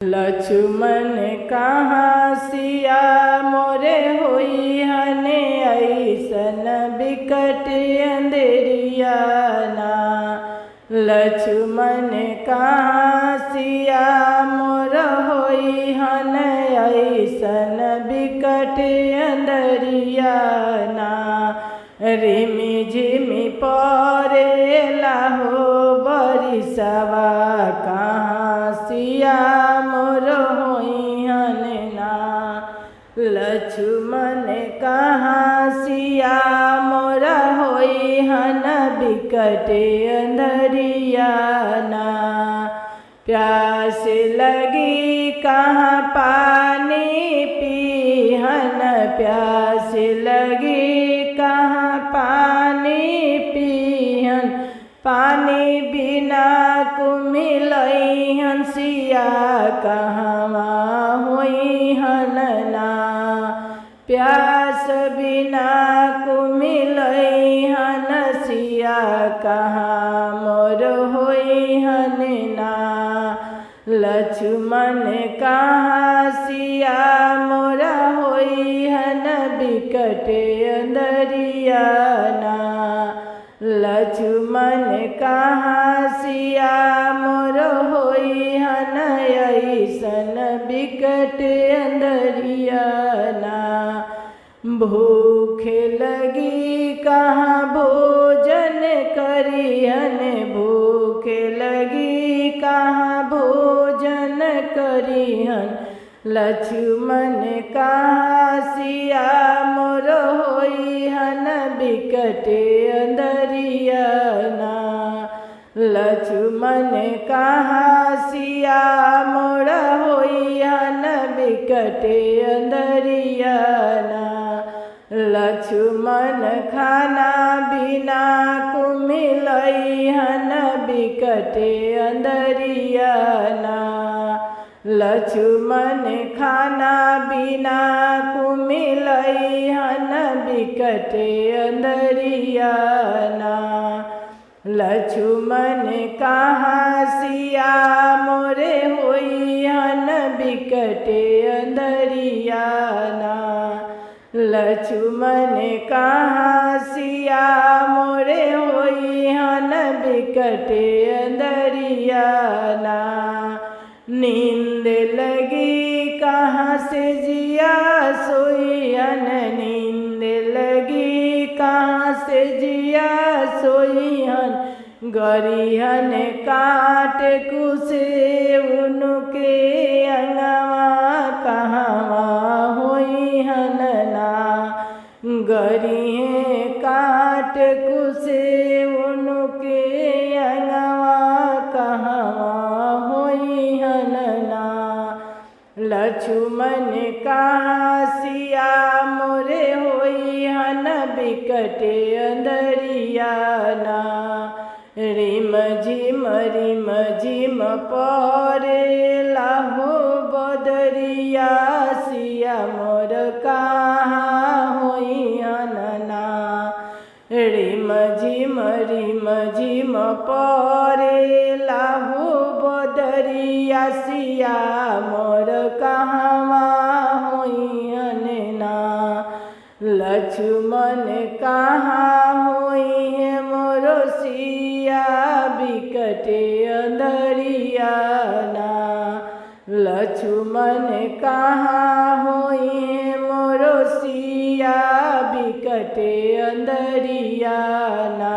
लक्ष्मण कहाँ सिया मोरे होई हने ऐसन बिकट अंधेरिया ना। लक्ष्मण कहाँ सिया मोर होई हन ऐसन बिकट अंधेरिया ना। रिमि झिमि परेला हो बरिसवा कहाँ सिया मोर होई हन ना। लक्ष्मण कहाँ सिया मोर होई हन बिकट अंधरिया ना। प्यास लगी कहाँ पानी पीहन प्यास लगी कहाँ पानी पीहन पानी बिना कुमिलई हंसिया कहवा होई हन ना। प्यास बिना कुमिलई हनसिया कहाँ मोर होई हन ना। लक्ष्मण कहाँ सिया मोर होई हन बिकट अंधरिया ना। लक्ष्मण कहाँ सिया मोर होई हन ऐसन बिकट अंधरिया ना। भूख लगी कहाँ भोजन करिहन भूख लगी कहाँ भोजन करिहन। लक्ष्मण कहाँ सिया मोर होई हन बिकट अंधरिया ना। लक्ष्मण कहाँ सिया मोर होई हन बिकट अंधरिया ना। लक्ष्मण खाना बिना कुमिलई हन बिकट अंधरिया ना। लक्ष्मण खाना बिना कुमिलई हन बिकट अंधरिया ना। लक्ष्मण कहाँ सिया मोरे होई हन बिकट अंधरिया ना। लक्ष्मण कहाँ सिया मोरे होई हन बिकट अंधरिया ना। नींद लगी कहाँ से जिया सोई हन नींद लगी कहाँ से जिया सोई हन। गरिहन काट कुसे उनके अंगवा कहवा होई हन ना। गरिहे काट कुसे उनके अंगवा कहवा होई हन ना। लक्ष्मण कहाँ सिया मोरे होई हन बिकट अंधरिया ना। रिम झिम परेला हो बदरिया सिया मोर कहाँ होई हन ना। रिम झिम परेला हो बदरिया सिया मोर कहवा होई हन ना। लक्ष्मण कहाँ होई है मोरो सिया बिकट अंधरिया ना। लक्ष्मण कहाँ होई है मोरो सिया बिकट अंधरिया ना।